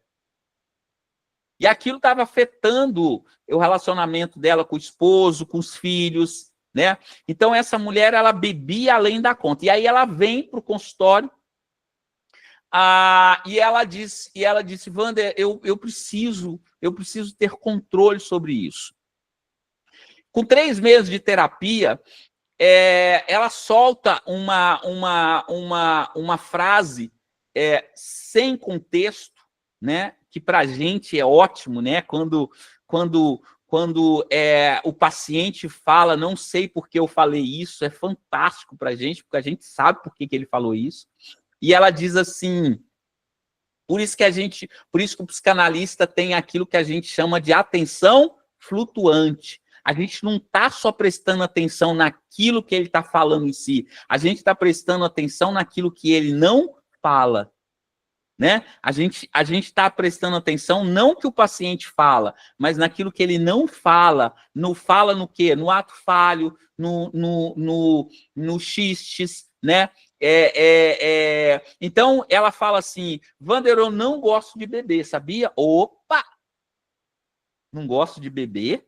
E aquilo estava afetando o relacionamento dela com o esposo, com os filhos, né? Então, essa mulher, ela bebia além da conta. E aí ela vem para o consultório, e ela disse, Wander, eu preciso ter controle sobre isso. Com 3 meses de terapia, ela solta uma frase sem contexto, né? Que para a gente é ótimo, né? Quando o paciente fala, não sei por que eu falei isso, é fantástico para a gente, porque a gente sabe por que ele falou isso. E ela diz assim, por isso que o psicanalista tem aquilo que a gente chama de atenção flutuante. A gente não está só prestando atenção naquilo que ele está falando em si, a gente está prestando atenção naquilo que ele não fala. Né? A gente está prestando atenção não que o paciente fala, mas naquilo que ele não fala. Fala no quê? No ato falho, no xistes, né? Então, ela fala assim, Wander, eu não gosto de beber, sabia? Opa! Não gosto de beber?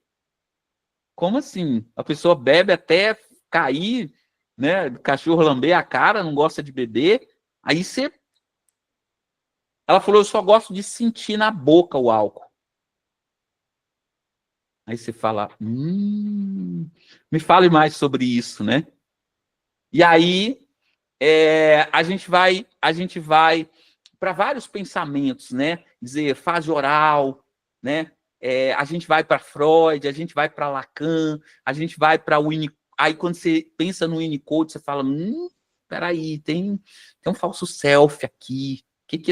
Como assim? A pessoa bebe até cair, né? O cachorro lamber a cara, não gosta de beber. Aí você... Ela falou, eu só gosto de sentir na boca o álcool. Aí você fala, me fale mais sobre isso, né? E aí, a gente vai para vários pensamentos, né? Dizer, fase oral, né? A gente vai para Freud, a gente vai para Lacan, a gente vai para o Winnicott. Aí, quando você pensa no Winnicott, você fala, peraí, tem um falso self aqui. O que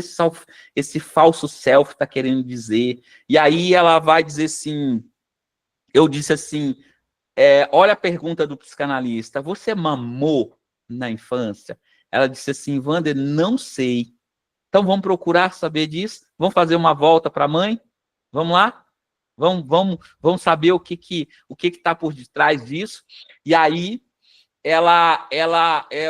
esse falso self está querendo dizer? E aí ela vai dizer assim, eu disse assim, olha a pergunta do psicanalista, você mamou na infância? Ela disse assim, Wander, não sei. Então vamos procurar saber disso? Vamos fazer uma volta para a mãe? Vamos lá? Vamos saber o que está por detrás disso? E aí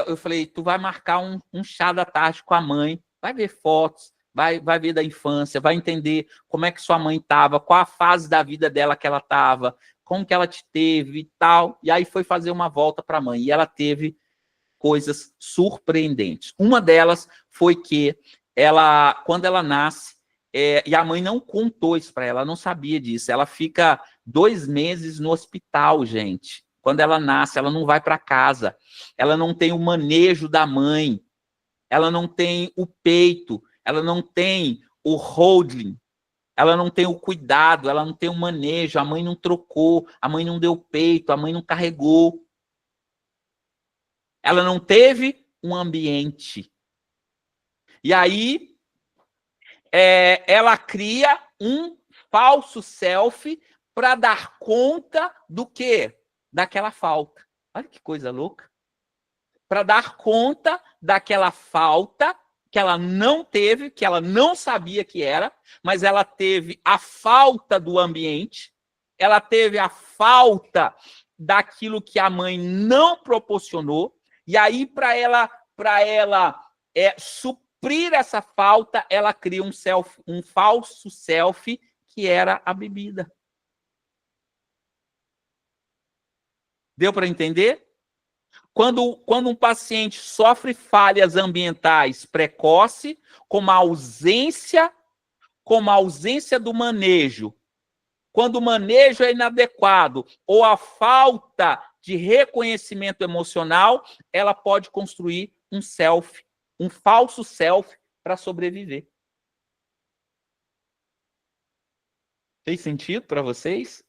eu falei, tu vai marcar um chá da tarde com a mãe, vai ver fotos, vai ver da infância, vai entender como é que sua mãe estava, qual a fase da vida dela que ela estava, como que ela te teve e tal. E aí foi fazer uma volta para a mãe. E ela teve coisas surpreendentes. Uma delas foi que quando ela nasce, e a mãe não contou isso para ela não sabia disso, ela fica 2 meses no hospital, gente. Quando ela nasce, ela não vai para casa. Ela não tem o manejo da mãe. Ela não tem o peito. Ela não tem o holding. Ela não tem o cuidado. Ela não tem o manejo. A mãe não trocou. A mãe não deu peito. A mãe não carregou. Ela não teve um ambiente. E aí, ela cria um falso self para dar conta do quê? Daquela falta. Olha que coisa louca. Para dar conta daquela falta que ela não teve, que ela não sabia que era, mas ela teve a falta do ambiente, ela teve a falta daquilo que a mãe não proporcionou, e aí, para ela suprir essa falta, ela cria um falso self, que era a bebida. Deu para entender? Quando um paciente sofre falhas ambientais precoce, como a ausência do manejo, quando o manejo é inadequado ou a falta de reconhecimento emocional, ela pode construir um falso self para sobreviver. Fez sentido para vocês?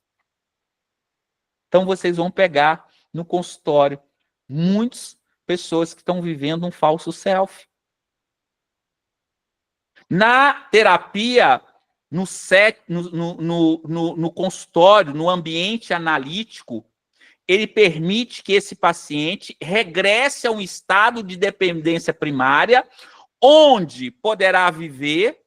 Então, vocês vão pegar no consultório muitas pessoas que estão vivendo um falso self. Na terapia, no consultório, no ambiente analítico, ele permite que esse paciente regresse a um estado de dependência primária, onde poderá viver,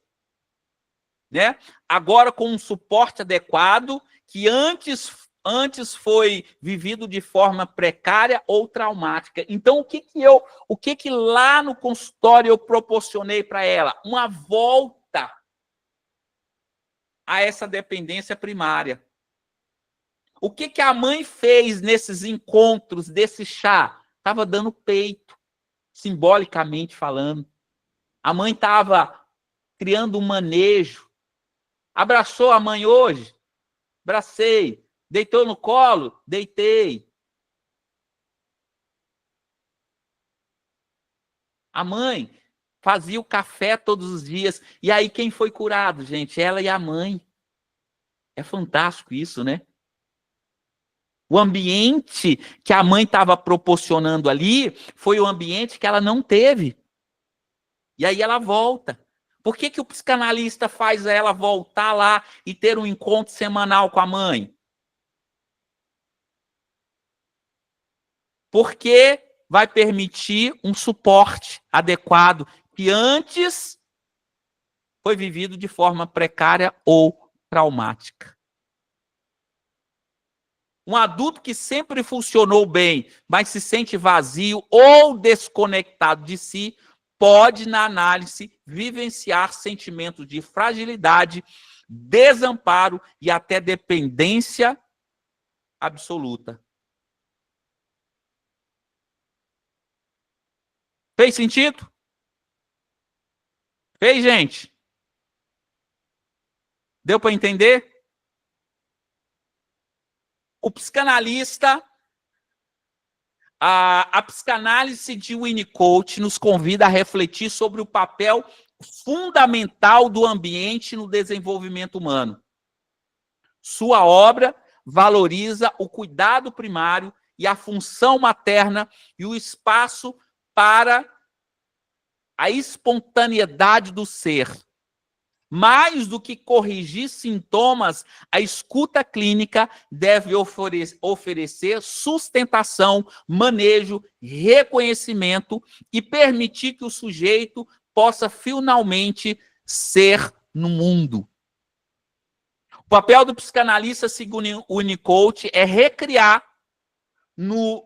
né, agora com um suporte adequado, que antes foi vivido de forma precária ou traumática. Então, o que lá no consultório eu proporcionei para ela? Uma volta a essa dependência primária. O que a mãe fez nesses encontros, desse chá? Estava dando peito, simbolicamente falando. A mãe estava criando um manejo. Abraçou a mãe hoje? Abracei. Deitou no colo? Deitei. A mãe fazia o café todos os dias. E aí quem foi curado, gente? Ela e a mãe. É fantástico isso, né? O ambiente que a mãe estava proporcionando ali foi o ambiente que ela não teve. E aí ela volta. Por que o psicanalista faz ela voltar lá e ter um encontro semanal com a mãe? Porque vai permitir um suporte adequado que antes foi vivido de forma precária ou traumática. Um adulto que sempre funcionou bem, mas se sente vazio ou desconectado de si, pode, na análise, vivenciar sentimentos de fragilidade, desamparo e até dependência absoluta. Fez sentido? Fez, gente? Deu para entender? O psicanalista, a psicanálise de Winnicott nos convida a refletir sobre o papel fundamental do ambiente no desenvolvimento humano. Sua obra valoriza o cuidado primário e a função materna e o espaço para a espontaneidade do ser. Mais do que corrigir sintomas, a escuta clínica deve oferecer sustentação, manejo, reconhecimento e permitir que o sujeito possa finalmente ser no mundo. O papel do psicanalista, segundo Winnicott, é recriar no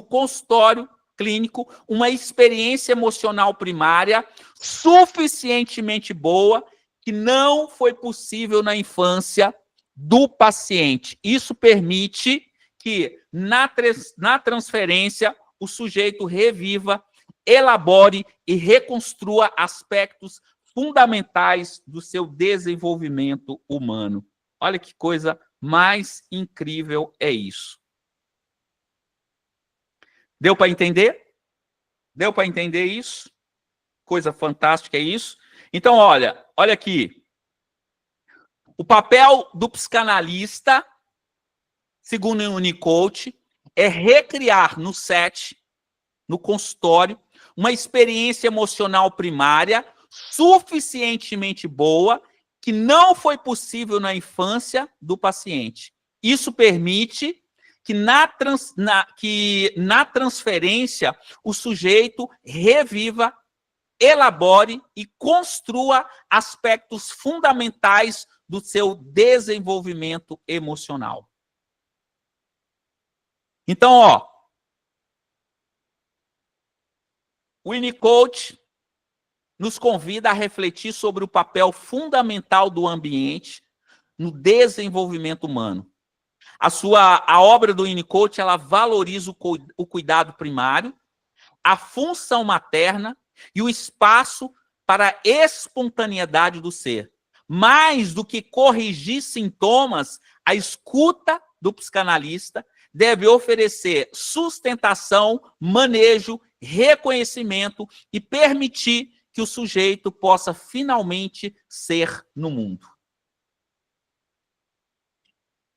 consultório clínico uma experiência emocional primária suficientemente boa que não foi possível na infância do paciente. Isso permite que, na transferência, o sujeito reviva, elabore e reconstrua aspectos fundamentais do seu desenvolvimento humano. Olha que coisa mais incrível é isso. Deu para entender? Deu para entender isso? Coisa fantástica é isso. Então, olha aqui. O papel do psicanalista, segundo o Winnicott, é recriar no set, no consultório, uma experiência emocional primária suficientemente boa que não foi possível na infância do paciente. Isso permite que na transferência o sujeito reviva, elabore e construa aspectos fundamentais do seu desenvolvimento emocional. Então, o Winnicott nos convida a refletir sobre o papel fundamental do ambiente no desenvolvimento humano. A obra do Winnicott, ela valoriza o cuidado primário, a função materna e o espaço para a espontaneidade do ser. Mais do que corrigir sintomas, a escuta do psicanalista deve oferecer sustentação, manejo, reconhecimento e permitir que o sujeito possa finalmente ser no mundo.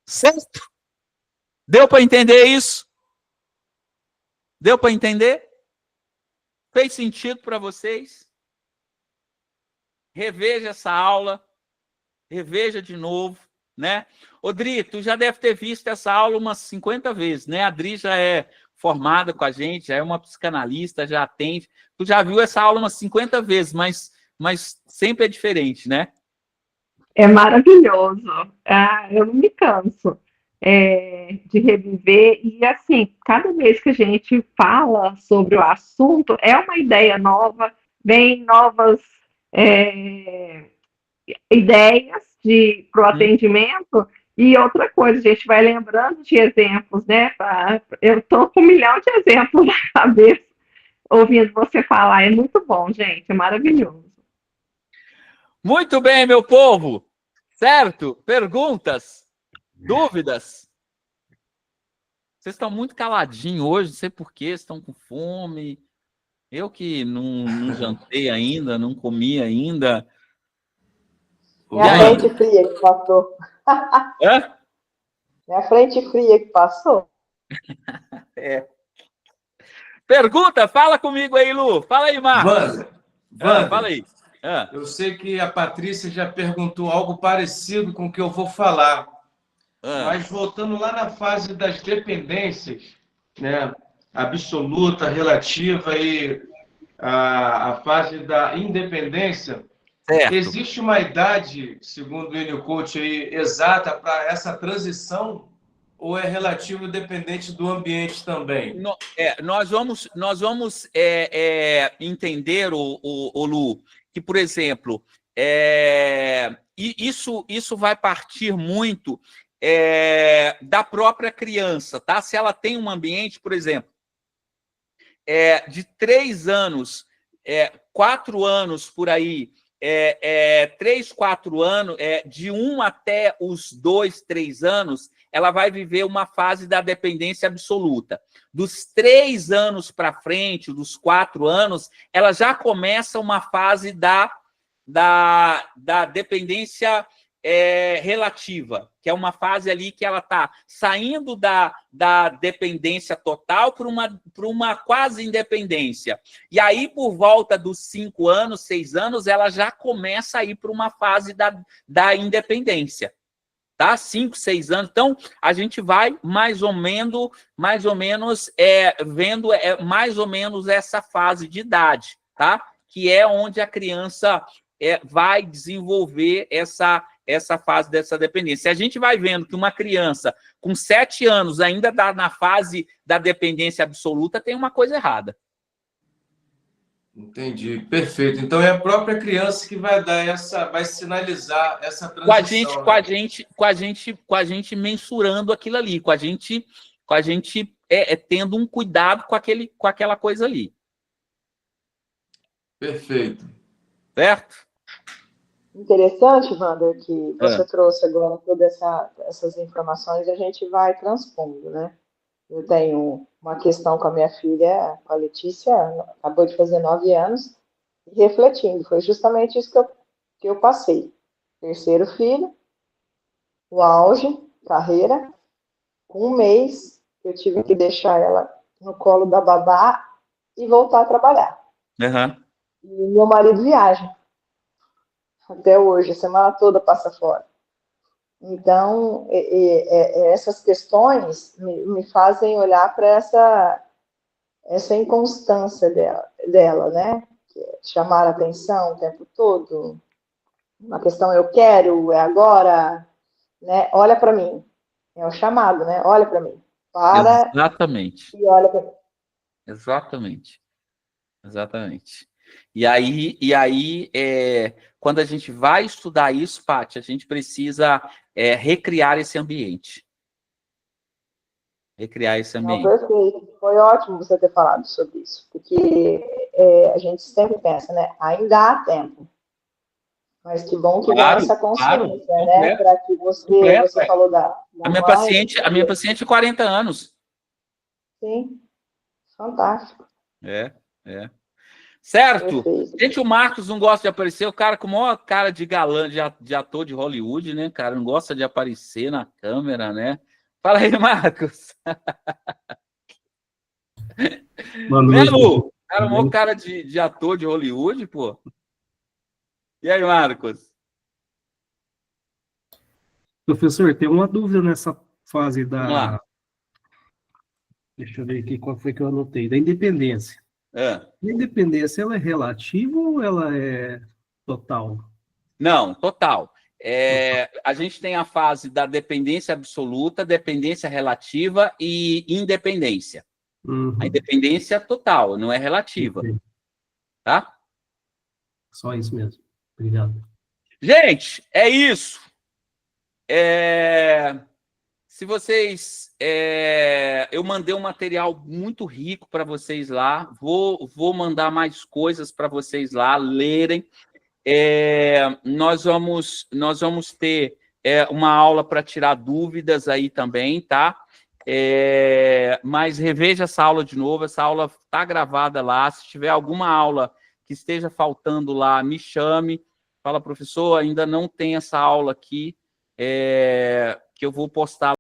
Certo? Deu para entender isso? Deu para entender? Fez sentido para vocês? Reveja essa aula, reveja de novo, né? Odri, tu já deve ter visto essa aula umas 50 vezes, né? A Adri já é formada com a gente, já é uma psicanalista, já atende. Tu já viu essa aula umas 50 vezes, mas sempre é diferente, né? É maravilhoso. Eu não me canso de reviver. E, assim, cada vez que a gente fala sobre o assunto, é uma ideia nova, vem novas ideias para o atendimento. E outra coisa, a gente vai lembrando de exemplos, né? Eu estou com 1 milhão de exemplos na cabeça, ouvindo você falar. É muito bom, gente, é maravilhoso. Muito bem, meu povo. Certo? Perguntas? Dúvidas? Vocês estão muito caladinhos hoje, não sei porquê, estão com fome. Eu que não jantei ainda, não comi ainda. Minha frente fria que passou. Hã? Minha frente fria que passou. Pergunta, fala comigo aí, Lu. Fala aí, Marcos. Wander, fala aí. Eu sei que a Patrícia já perguntou algo parecido com o que eu vou falar. Mas voltando lá na fase das dependências, né, absoluta, relativa e a fase da independência, certo. Existe uma idade, segundo o Winnicott, exata para essa transição ou é relativo e dependente do ambiente também? Nós vamos entender, o Lu, que, por exemplo, isso vai partir muito da própria criança, tá? Se ela tem um ambiente, por exemplo, de 3 anos, 4 anos por aí, 3, 4 anos, de 1 até os 2, 3 anos, ela vai viver uma fase da dependência absoluta. Dos 3 anos para frente, dos 4 anos, ela já começa uma fase da dependência relativa, que é uma fase ali que ela está saindo da dependência total para uma quase independência. E aí, por volta dos 5 anos, 6 anos, ela já começa a ir para uma fase da independência. Tá? 5, 6 anos. Então, a gente vai mais ou menos vendo mais ou menos essa fase de idade, tá? Que é onde a criança vai desenvolver essa fase dessa dependência. Se a gente vai vendo que uma criança com 7 anos ainda está na fase da dependência absoluta, tem uma coisa errada. Entendi, perfeito. Então é a própria criança que vai vai sinalizar essa transição. Com a gente mensurando aquilo ali, com a gente tendo um cuidado com aquela coisa ali. Perfeito. Certo? interessante, Wander, que você trouxe agora todas essas informações e a gente vai transpondo, né? Eu tenho uma questão com a minha filha, com a Letícia, acabou de fazer 9 anos, e refletindo, foi justamente isso que eu passei. Terceiro filho, o auge, carreira, com 1 mês, eu tive que deixar ela no colo da babá e voltar a trabalhar. Uhum. E meu marido viaja. Até hoje, a semana toda passa fora. Então, essas questões me fazem olhar para essa inconstância dela, né? Chamar a atenção o tempo todo. Uma questão eu quero, é agora, né? Olha para mim. É o chamado, né? Olha para mim. Para. Exatamente. E olha para mim. Exatamente. Exatamente. E aí quando a gente vai estudar isso, Paty, a gente precisa recriar esse ambiente. Recriar esse Não, ambiente. perfeito. Foi ótimo você ter falado sobre isso, porque a gente sempre pensa, né? Ainda há tempo. Mas que bom que Claro, vem essa consciência, claro, né? Para que você falou da a minha mãe. paciente é 40 anos. Sim, fantástico. Certo? Perfeito. Gente, o Marcos não gosta de aparecer, o cara com a maior cara de galã, de ator de Hollywood, né, cara? Não gosta de aparecer na câmera, né? Fala aí, Marcos. Né, Lu? Cara, o maior cara de ator de Hollywood, pô. E aí, Marcos? Professor, tem uma dúvida nessa fase Vamos lá. Deixa eu ver aqui qual foi que eu anotei. Da independência. É. A independência, ela é relativa ou ela é total? Não, total. A gente tem a fase da dependência absoluta, dependência relativa e independência. Uhum. A independência é total, não é relativa. Ok. Tá? Só isso mesmo. Obrigado. Gente, é isso. Se vocês... eu mandei um material muito rico para vocês lá. Vou mandar mais coisas para vocês lá lerem. Nós vamos ter uma aula para tirar dúvidas aí também, tá? Mas reveja essa aula de novo. Essa aula está gravada lá. Se tiver alguma aula que esteja faltando lá, me chame. Fala, professor, ainda não tem essa aula aqui, que eu vou postar